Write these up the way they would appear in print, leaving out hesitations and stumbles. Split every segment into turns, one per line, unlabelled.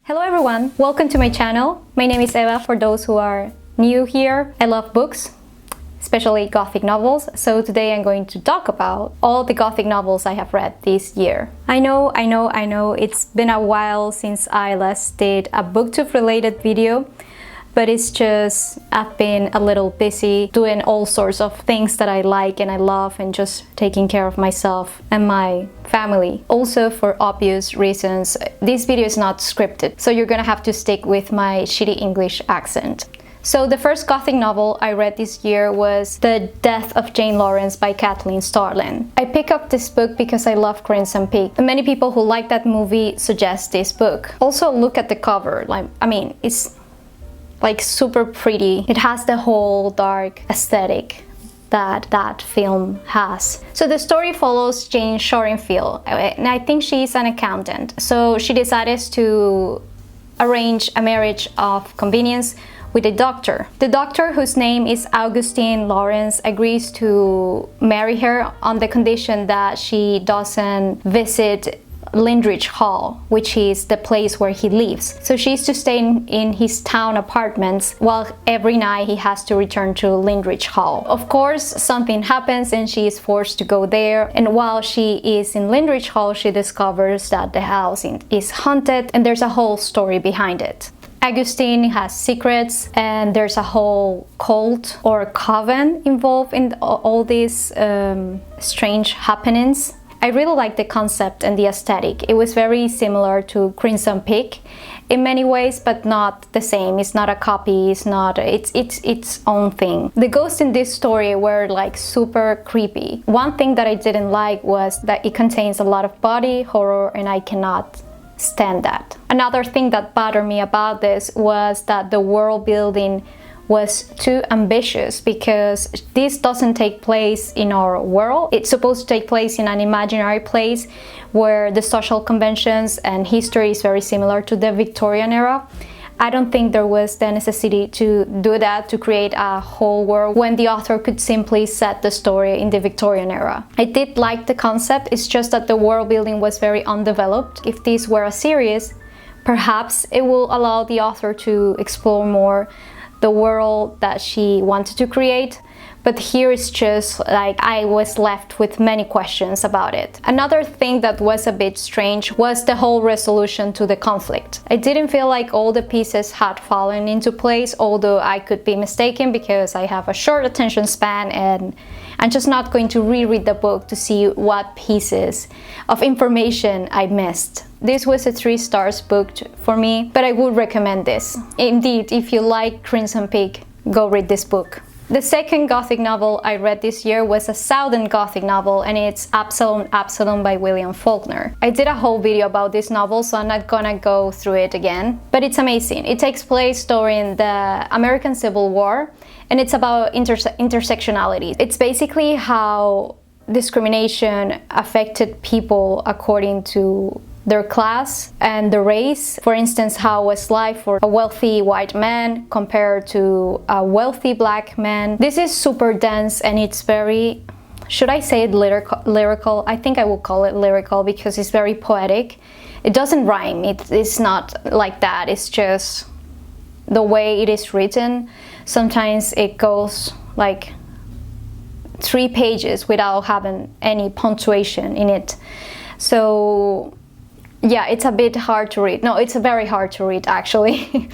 Hello everyone, welcome to my channel. My name is Eva for those who are new here. I love books, especially Gothic novels, so today I'm going to talk about all the Gothic novels I have read this year. I know, it's been a while since I last did a booktube related video, but it's just I've been a little busy doing all sorts of things that I like and I love and just taking care of myself and my family. Also, for obvious reasons, this video is not scripted, so you're gonna have to stick with my shitty English accent. So the first Gothic novel I read this year was The Death of Jane Lawrence by Kathleen Starlin. I picked up this book because I love Crimson Peak. Many people who like that movie suggest this book. Also, look at the cover. It's like super pretty. It has the whole dark aesthetic that film has. So the story follows Jane Shorenfield, and I think she's an accountant. So she decided to arrange a marriage of convenience with a doctor. The doctor, whose name is Augustine Lawrence, agrees to marry her on the condition that she doesn't visit Lindridge Hall, which is the place where he lives. So she's to stay in his town apartments, while every night he has to return to Lindridge Hall. Of course, something happens and she is forced to go there, and while she is in Lindridge Hall, she discovers that the house is haunted, and there's a whole story behind it. Augustine has secrets, and there's a whole cult or coven involved in all these strange happenings. I really like the concept and the aesthetic. It was very similar to Crimson Peak in many ways, but not the same. It's not a copy, it's its own thing. The ghosts in this story were like super creepy. One thing that I didn't like was that it contains a lot of body horror, and I cannot stand that. Another thing that bothered me about this was that the world building was too ambitious, because this doesn't take place in our world. It's supposed to take place in an imaginary place where the social conventions and history is very similar to the Victorian era. I don't think there was the necessity to do that, to create a whole world, when the author could simply set the story in the Victorian era. I did like the concept, it's just that the world building was very undeveloped. If this were a series, perhaps it will allow the author to explore more the world that she wanted to create, but here it's just like I was left with many questions about it. Another thing that was a bit strange was the whole resolution to the conflict. I didn't feel like all the pieces had fallen into place, although I could be mistaken because I have a short attention span and I'm just not going to reread the book to see what pieces of information I missed. This was a 3 stars book for me, but I would recommend this. Indeed, if you like Crimson Peak, go read this book. The second Gothic novel I read this year was a Southern Gothic novel, and it's Absalom by William Faulkner. I did a whole video about this novel, so I'm not gonna go through it again, but it's amazing. It takes place during the American Civil War, and it's about intersectionality. It's basically how discrimination affected people according to their class and the race. For instance, how was life for a wealthy white man compared to a wealthy black man. This is super dense, and it's very, should I say it lyrical? I think I will call it lyrical because it's very poetic. It doesn't rhyme, it's not like that, it's just the way it is written. Sometimes it goes like 3 pages without having any punctuation in it. So yeah, it's a bit hard to read. No, it's very hard to read actually.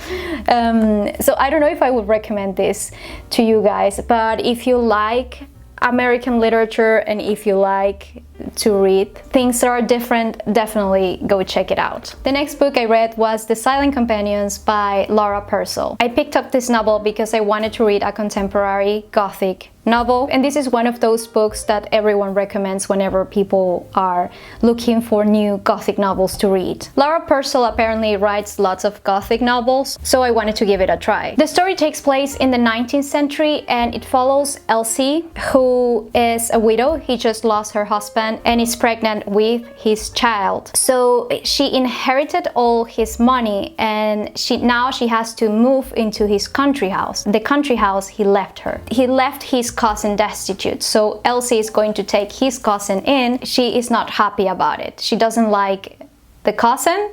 So I don't know if I would recommend this to you guys, but if you like American literature and if you like to read things that are different, definitely go check it out. The next book I read was The Silent Companions by Laura Purcell. I picked up this novel because I wanted to read a contemporary Gothic novel, and this is one of those books that everyone recommends whenever people are looking for new Gothic novels to read. Laura Purcell apparently writes lots of Gothic novels, so I wanted to give it a try. The story takes place in the 19th century, and it follows Elsie, who is a widow. He just lost her husband and is pregnant with his child. So she inherited all his money, and now she has to move into his country house, the country house he left her. He left his cousin destitute, so Elsie is going to take his cousin in. She is not happy about it. She doesn't like the cousin.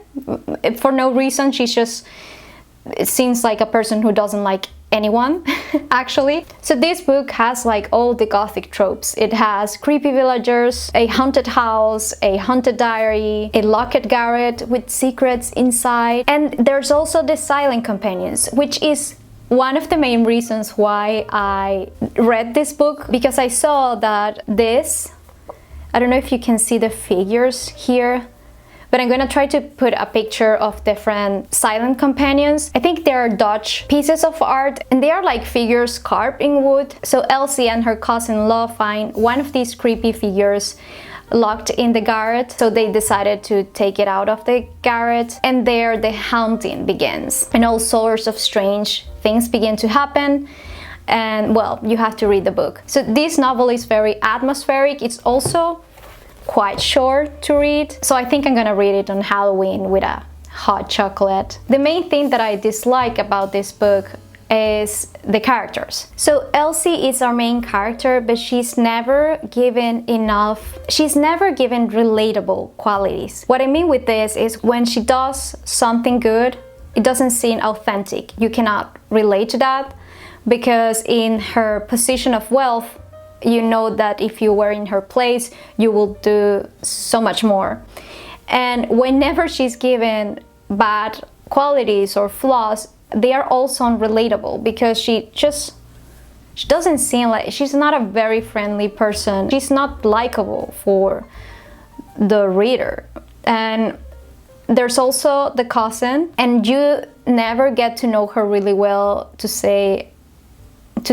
For no reason, it seems like a person who doesn't like anyone actually. So this book has like all the gothic tropes. It has creepy villagers, a haunted house, a haunted diary, a locked garret with secrets inside, and there's also the silent companions, which is one of the main reasons why I read this book, because I saw that I don't know if you can see the figures here, but I'm gonna try to put a picture of different silent companions. I think they are Dutch pieces of art, and they are like figures carved in wood. So Elsie and her cousin-in-law find one of these creepy figures locked in the garret, so they decided to take it out of the garret, and there the haunting begins, and all sorts of strange things begin to happen. And well, you have to read the book. So this novel is very atmospheric. It's also quite short to read, so I think I'm gonna read it on Halloween with a hot chocolate. The main thing that I dislike about this book is the characters. So Elsie is our main character, but she's never given relatable qualities. What I mean with this is when she does something good, it doesn't seem authentic. You cannot relate to that, because in her position of wealth, you know that if you were in her place, you will do so much more. And whenever she's given bad qualities or flaws, they are also unrelatable, because she doesn't seem like, she's not a very friendly person. She's not likable for the reader. And there's also the cousin, and you never get to know her really well to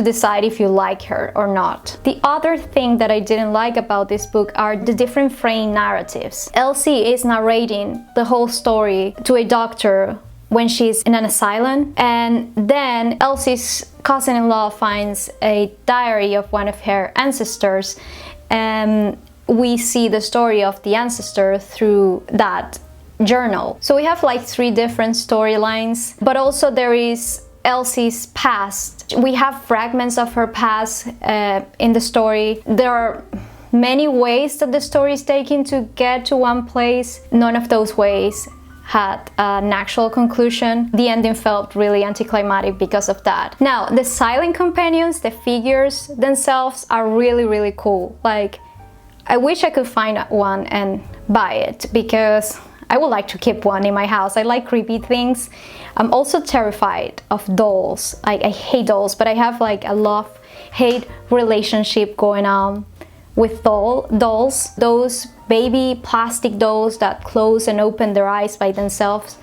decide if you like her or not. The other thing that I didn't like about this book are the different frame narratives. Elsie is narrating the whole story to a doctor when she's in an asylum, and then Elsie's cousin-in-law finds a diary of one of her ancestors, and we see the story of the ancestor through that journal. So we have like 3 different storylines, but also there is Elsie's past. We have fragments of her past in the story. There are many ways that the story is taken to get to one place. None of those ways had an actual conclusion. The ending felt really anticlimactic because of that. Now, the silent companions, the figures themselves are really, really cool. Like, I wish I could find one and buy it, because I would like to keep one in my house. I like creepy things. I'm also terrified of dolls. I hate dolls, but I have like a love-hate relationship going on with dolls. Those baby plastic dolls that close and open their eyes by themselves.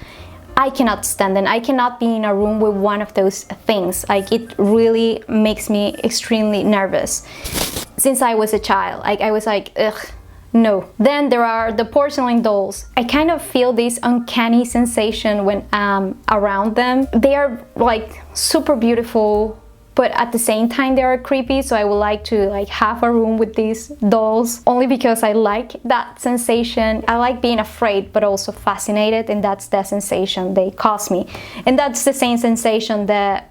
I cannot stand them. I cannot be in a room with one of those things. Like, it really makes me extremely nervous. Since I was a child, I was like, ugh. No. Then there are the porcelain dolls. I kind of feel this uncanny sensation when I'm around them. They are like super beautiful, but at the same time they are creepy, so I would like to like have a room with these dolls, only because I like that sensation. I like being afraid but also fascinated, and that's the sensation they cause me. And that's the same sensation that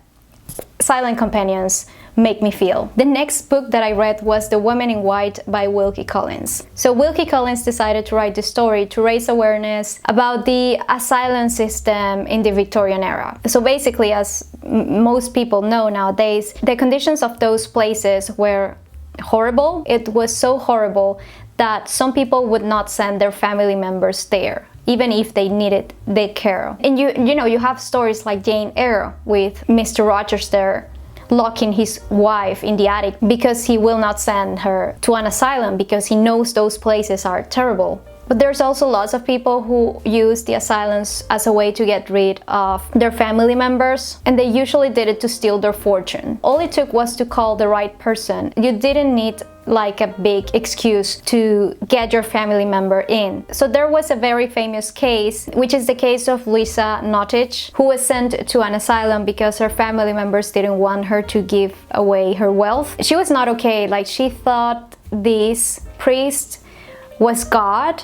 silent companions make me feel. The next book that I read was The Woman in White by Wilkie Collins. So Wilkie Collins decided to write this story to raise awareness about the asylum system in the Victorian era. So basically, as most people know nowadays, the conditions of those places were horrible. It was so horrible that some people would not send their family members there, even if they needed their care. And you have stories like Jane Eyre with Mr. Rochester locking his wife in the attic because he will not send her to an asylum because he knows those places are terrible. But there's also lots of people who use the asylums as a way to get rid of their family members, and they usually did it to steal their fortune. All it took was to call the right person. You didn't need like a big excuse to get your family member in. So there was a very famous case, which is the case of Lisa Nottage, who was sent to an asylum because her family members didn't want her to give away her wealth. She was not okay. Like, she thought this priest was God,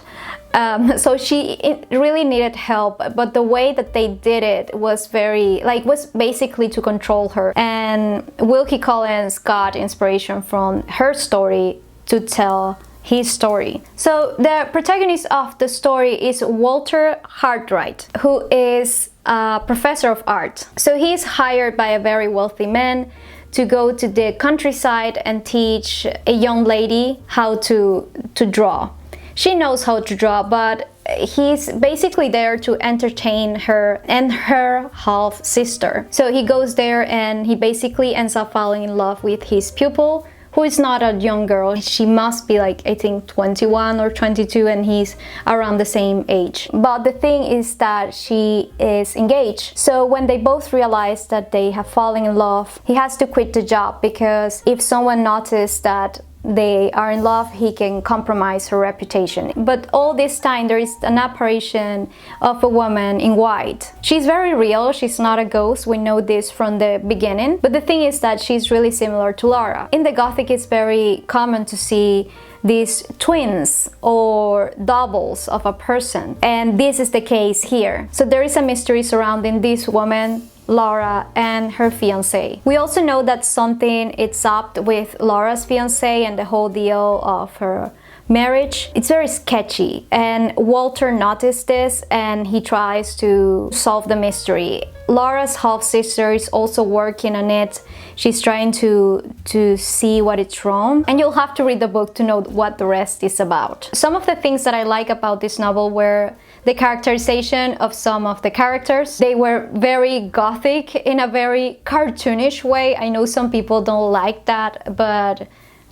so she really needed help, but the way that they did it was was basically to control her. And Wilkie Collins got inspiration from her story to tell his story. So the protagonist of the story is Walter Hartright, who is a professor of art. So he's hired by a very wealthy man to go to the countryside and teach a young lady how to draw. She knows how to draw, but he's basically there to entertain her and her half sister. So he goes there and he basically ends up falling in love with his pupil, who is not a young girl. She must be like, I think 21 or 22, and he's around the same age. But the thing is that she is engaged. So when they both realize that they have fallen in love, he has to quit the job, because if someone notices that they are in love, he can compromise her reputation. But all this time there is an apparition of a woman in white. She's very real, she's not a ghost, we know this from the beginning. But the thing is that she's really similar to Laura. In the Gothic, it's very common to see these twins or doubles of a person, and this is the case here. So there is a mystery surrounding this woman, Laura, and her fiancé. We also know that something is up with Laura's fiancé and the whole deal of her marriage. It's very sketchy, and Walter noticed this and he tries to solve the mystery. Laura's half-sister is also working on it. She's trying to see what is wrong, and you'll have to read the book to know what the rest is about. Some of the things that I like about this novel were the characterization of some of the characters. They were very gothic in a very cartoonish way. I know some people don't like that, but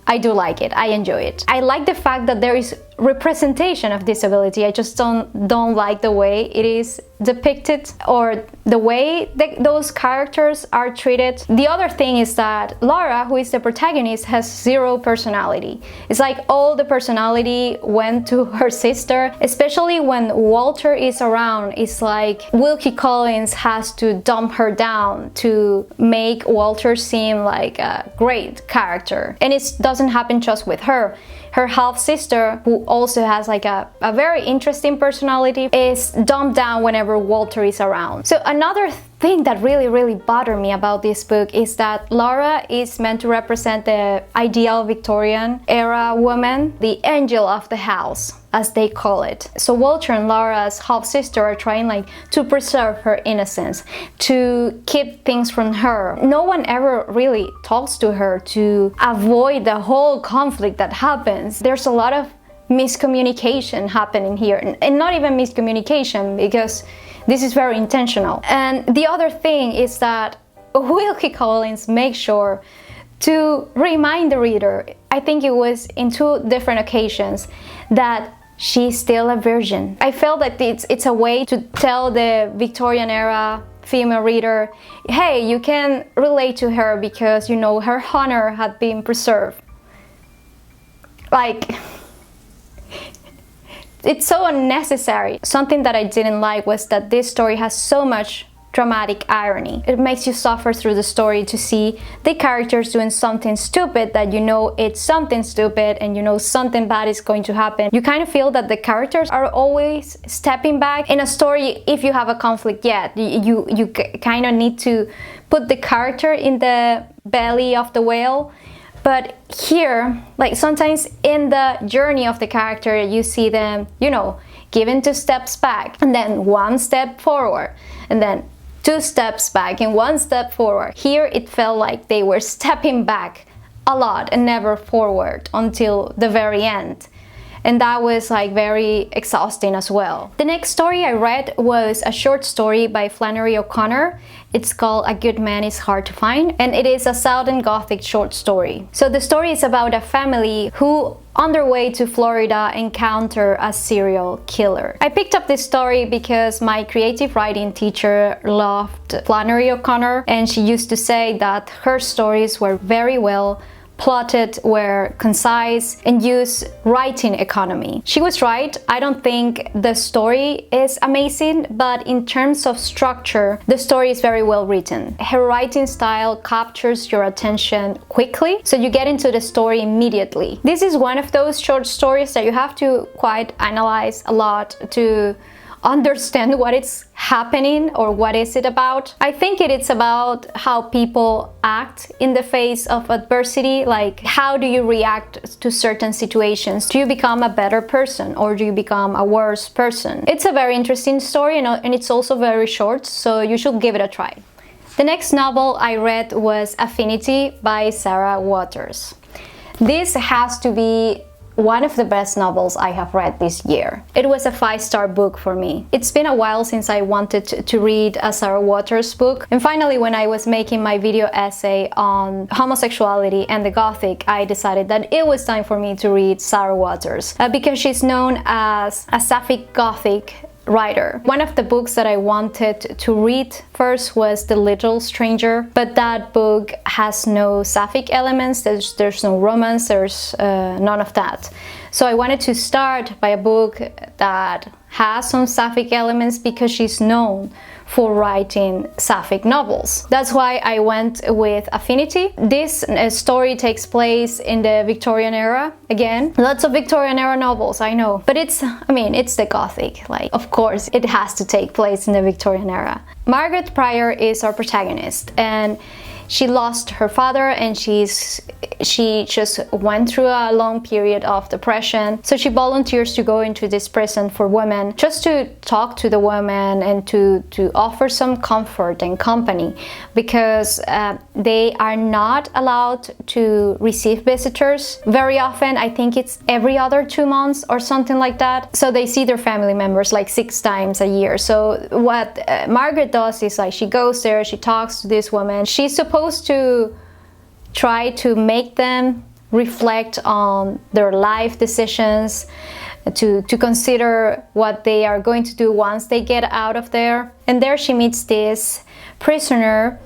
I do like it. I enjoy it. I like the fact that there is representation of disability. I just don't like the way it is depicted, or the way those characters are treated. The other thing is that Laura, who is the protagonist, has zero personality. It's like all the personality went to her sister, especially when Walter is around. It's like Wilkie Collins has to dump her down to make Walter seem like a great character. And it doesn't happen just with her. Her half-sister, who also has like a very interesting personality, is dumped down whenever Walter is around. So another thing that really bothered me about this book is that Laura is meant to represent the ideal Victorian era woman, the angel of the house, as they call it. So Walter and Laura's half-sister are trying like to preserve her innocence, to keep things from her. No one ever really talks to her to avoid the whole conflict that happens. There's a lot of miscommunication happening here, and not even miscommunication, because this is very intentional. And the other thing is that Wilkie Collins makes sure to remind the reader, I think it was in 2 different occasions, that she's still a virgin. I felt that it's a way to tell the Victorian era female reader, hey, you can relate to her because, you know, her honor had been preserved. Like, it's so unnecessary. Something that I didn't like was that this story has so much dramatic irony. It makes you suffer through the story to see the characters doing something stupid that you know it's something stupid, and you know something bad is going to happen. You kind of feel that the characters are always stepping back. In a story, if you have a conflict, you kind of need to put the character in the belly of the whale. But here, like sometimes in the journey of the character, you see them, you know, giving 2 steps back and then 1 step forward, and then 2 steps back and 1 step forward. Here it felt like they were stepping back a lot and never forward until the very end. And that was like very exhausting as well. The next story I read was a short story by Flannery O'Connor. It's called A Good Man is Hard to Find, and it is a Southern Gothic short story. So the story is about a family who, on their way to Florida, encounter a serial killer. I picked up this story because my creative writing teacher loved Flannery O'Connor, and she used to say that her stories were very well plotted, were concise, and use writing economy. She was right. I don't think the story is amazing, but in terms of structure, the story is very well written. Her writing style captures your attention quickly, so you get into the story immediately. This is one of those short stories that you have to quite analyze a lot to understand what it's happening or what is it about. I think it's about how people act in the face of adversity. Like, how do you react to certain situations? Do you become a better person or do you become a worse person? It's a very interesting story, and it's also very short, so you should give it a try. The next novel I read was Affinity by Sarah Waters. This has to be one of the best novels I have read this year. It was a 5-star book for me. It's been a while since I wanted to read a Sarah Waters book, and finally when I was making my video essay on homosexuality and the Gothic, I decided that it was time for me to read Sarah Waters because she's known as a sapphic Gothic writer. One of the books that I wanted to read first was The Little Stranger, but that book has no sapphic elements. There's no romance, there's none of that. So I wanted to start by a book that has some sapphic elements because she's known for writing sapphic novels. That's why I went with Affinity. This story takes place in the Victorian era. Again, lots of Victorian era novels, I know, but it's the Gothic. Like, of course, it has to take place in the Victorian era. Margaret Pryor is our protagonist, and she lost her father, and she just went through a long period of depression. So she volunteers to go into this prison for women just to talk to the women and to offer some comfort and company, because they are not allowed to receive visitors very often. I think it's every other 2 months or something like that. So they see their family members like 6 times a year. So what Margaret does is, like, she goes there, she talks to this woman. She's supposed to try to make them reflect on their life decisions, to consider what they are going to do once they get out of there. And there she meets this prisoner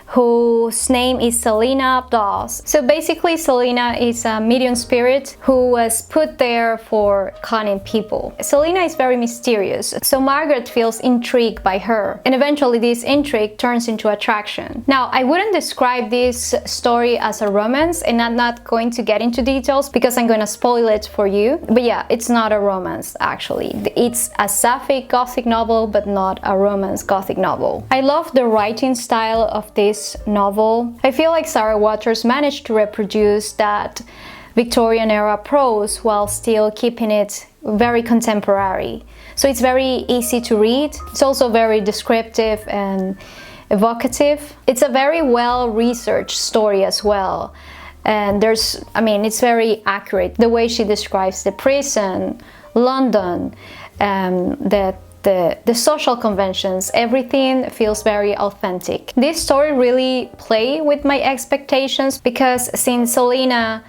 whose name is Selena Dawes. So basically Selena is a medium spirit who was put there for conning people. Selena is very mysterious, so Margaret feels intrigued by her, and eventually this intrigue turns into attraction. Now, I wouldn't describe this story as a romance, and I'm not going to get into details because I'm gonna spoil it for you. But yeah, it's not a romance actually. It's a sapphic Gothic novel, but not a romance Gothic novel. I love the writing style of this novel. I feel like Sarah Waters managed to reproduce that Victorian era prose while still keeping it very contemporary. So it's very easy to read. It's also very descriptive and evocative. It's a very well researched story as well. And it's very accurate. The way she describes the prison, London, the social conventions, everything feels very authentic. This story really played with my expectations because since Selena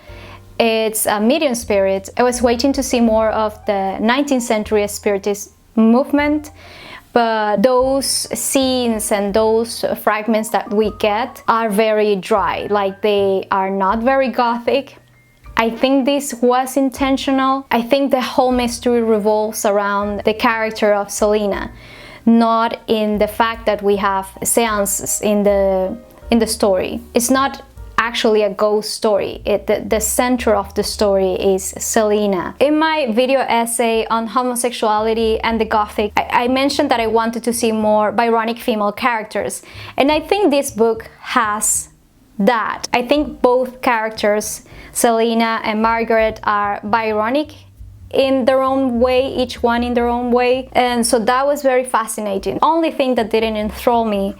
it's a medium spirit, I was waiting to see more of the 19th century spiritist movement, but those scenes and those fragments that we get are very dry, like they are not very Gothic. I think this was intentional. I think the whole mystery revolves around the character of Selena, not in the fact that we have seances in the story. It's not actually a ghost story. The center of the story is Selena. In my video essay on homosexuality and the Gothic, I mentioned that I wanted to see more Byronic female characters, and I think this book has that. I think both characters, Selena and Margaret, are Byronic in their own way, each one in their own way, and so that was very fascinating. Only thing that didn't enthrall me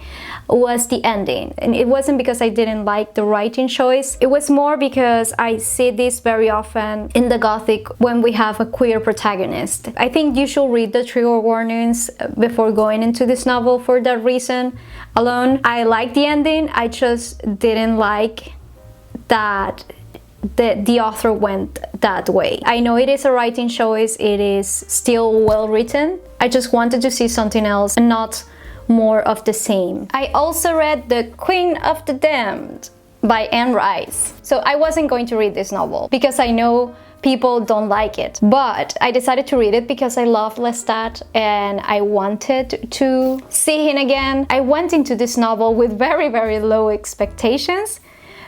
was the ending, and it wasn't because I didn't like the writing choice. It was more because I see this very often in the Gothic when we have a queer protagonist. I think you should read the trigger warnings before going into this novel for that reason alone. I like the ending, I just didn't like that the author went that way. I know it is a writing choice, it is still well written. I just wanted to see something else and not more of the same. I also read The Queen of the Damned by Anne Rice. So I wasn't going to read this novel because I know people don't like it, but I decided to read it because I love Lestat and I wanted to see him again. I went into this novel with very, very low expectations,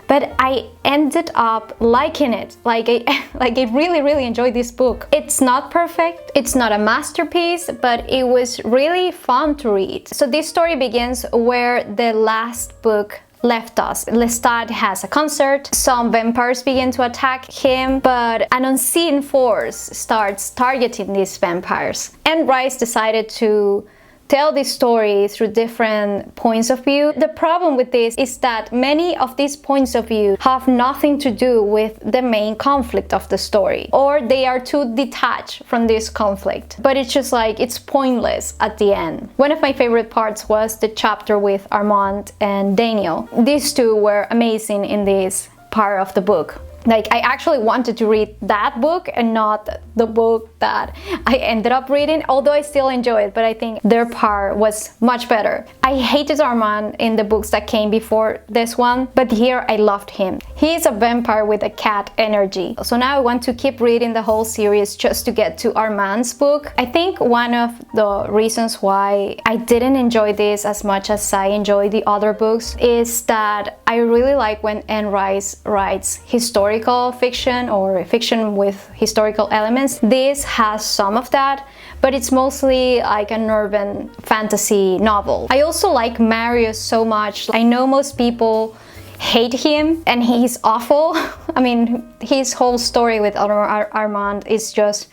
but I ended up liking it. Like I really enjoyed this book. It's not perfect, it's not a masterpiece, but it was really fun to read. So this story begins where the last book left us. Lestat has a concert, some vampires begin to attack him, but an unseen force starts targeting these vampires. And Rice decided to tell this story through different points of view. The problem with this is that many of these points of view have nothing to do with the main conflict of the story, or they are too detached from this conflict. But it's just like, it's pointless at the end. One of my favorite parts was the chapter with Armand and Daniel. These two were amazing in this part of the book. Like, I actually wanted to read that book and not the book that I ended up reading, although I still enjoy it, but I think their part was much better. I hated Armand in the books that came before this one, but here I loved him. He is a vampire with a cat energy. So now I want to keep reading the whole series just to get to Armand's book. I think one of the reasons why I didn't enjoy this as much as I enjoy the other books is that I really like when Anne Rice writes historical fiction or fiction with historical elements. This has some of that, but it's mostly like an urban fantasy novel. I also like Marius so much. I know most people hate him and he's awful. I mean, his whole story with Armand is just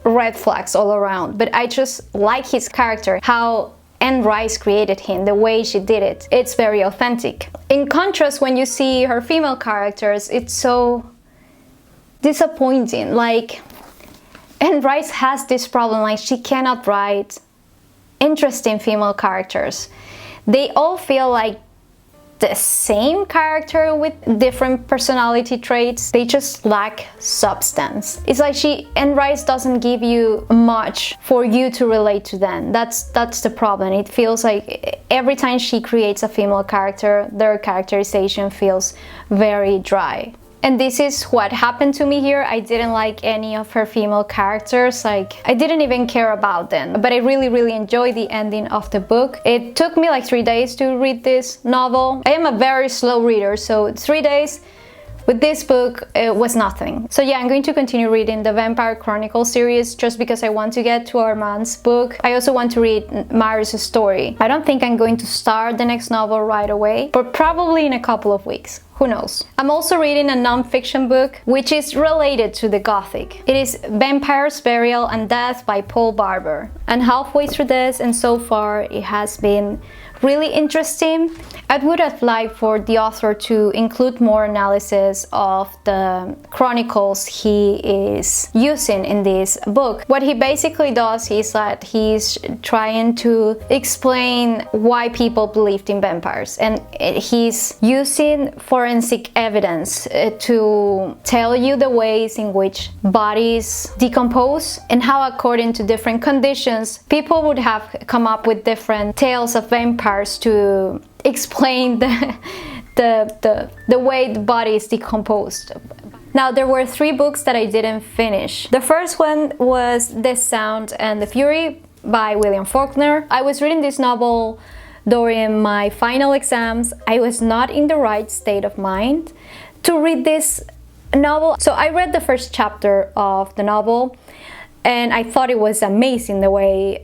red flags all around, but I just like his character, how Anne Rice created him, the way she did it. It's very authentic. In contrast, when you see her female characters, it's so disappointing. Like, Anne Rice has this problem, like she cannot write interesting female characters. They all feel like the same character with different personality traits. They just lack substance. It's like Anne Rice doesn't give you much for you to relate to them. That's the problem. It feels like every time she creates a female character, their characterization feels very dry. And this is what happened to me here. I didn't like any of her female characters. Like, I didn't even care about them. But I really enjoyed the ending of the book. It took me like 3 days to read this novel. I am a very slow reader, so 3 days with this book, it was nothing. So yeah, I'm going to continue reading the Vampire Chronicles series just because I want to get to Armand's book. I also want to read Marius' story. I don't think I'm going to start the next novel right away, but probably in a couple of weeks. Who knows? I'm also reading a non-fiction book which is related to the Gothic. It is Vampires, Burial and Death by Paul Barber. I'm halfway through this and so far it has been really interesting. I would have liked for the author to include more analysis of the chronicles he is using in this book. What he basically does is that he's trying to explain why people believed in vampires, and he's using forensic evidence to tell you the ways in which bodies decompose and how, according to different conditions, people would have come up with different tales of vampires to explain the way the body is decomposed. Now, there were 3 books that I didn't finish. The first one was The Sound and the Fury by William Faulkner. I was reading this novel during my final exams. I was not in the right state of mind to read this novel. So I read the first chapter of the novel and I thought it was amazing the way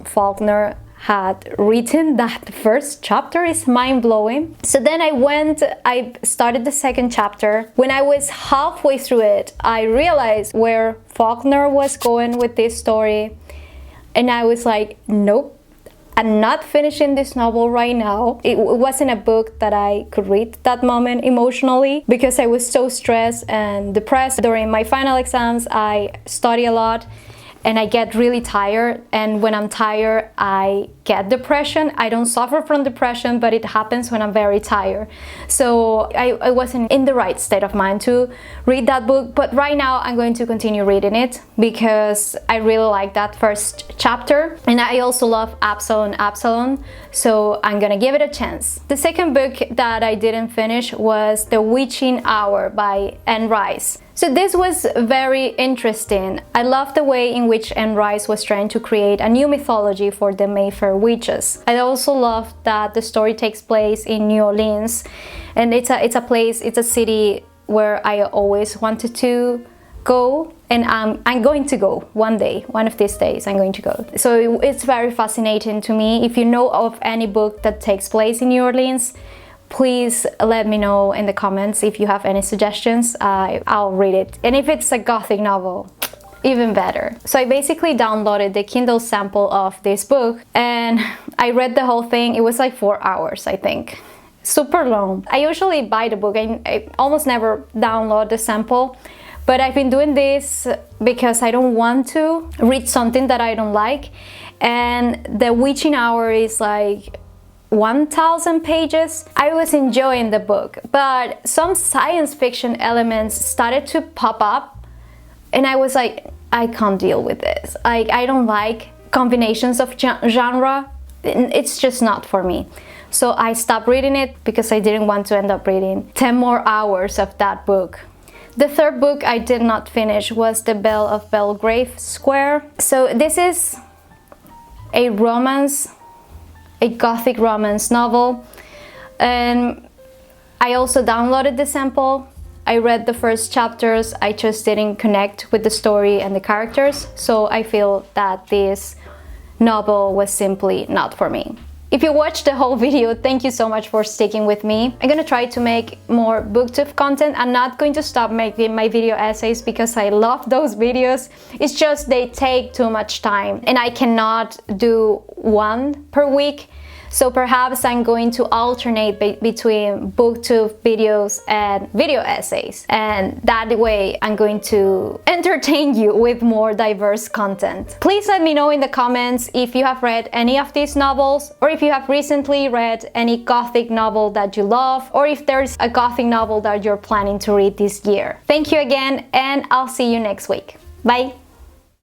Faulkner had written that first chapter. Is mind-blowing. So then I started the second chapter. When I was halfway through it, I realized where Faulkner was going with this story, and I was like, nope, I'm not finishing this novel right now. It wasn't a book that I could read at that moment emotionally because I was so stressed and depressed. During my final exams, I study a lot and I get really tired, and when I'm tired I get depression. I don't suffer from depression, but it happens when I'm very tired. So I wasn't in the right state of mind to read that book, but right now I'm going to continue reading it because I really like that first chapter, and I also love Absalom, so I'm gonna give it a chance. The second book that I didn't finish was The Witching Hour by Anne Rice. So this was very interesting. I love the way in which Anne Rice was trying to create a new mythology for the Mayfair witches. I also love that the story takes place in New Orleans, and it's a city where I always wanted to go, and I'm going to go one day, one of these days I'm going to go. So it's very fascinating to me. If you know of any book that takes place in New Orleans, please let me know in the comments. If you have any suggestions, I'll read it. And if it's a Gothic novel, even better. So I basically downloaded the Kindle sample of this book and I read the whole thing. It was like 4 hours, I think. Super long. I usually buy the book. I almost never download the sample, but I've been doing this because I don't want to read something that I don't like. And the witching hour is like 1,000 pages. I was enjoying the book, but some science fiction elements started to pop up and I was like, I can't deal with this. I don't like combinations of genre. It's just not for me. So I stopped reading it because I didn't want to end up reading 10 more hours of that book. The third book I did not finish was The Belle of Belgrave Square. So this is a romance, a Gothic romance novel, and I also downloaded the sample. I read the first chapters. I just didn't connect with the story and the characters, so I feel that this novel was simply not for me. If you watched the whole video, thank you so much for sticking with me. I'm gonna try to make more booktube content. I'm not going to stop making my video essays because I love those videos. It's just they take too much time and I cannot do one per week. So perhaps I'm going to alternate between booktube videos and video essays, and that way I'm going to entertain you with more diverse content. Please let me know in the comments if you have read any of these novels, or if you have recently read any Gothic novel that you love, or if there's a Gothic novel that you're planning to read this year. Thank you again, and I'll see you next week. Bye!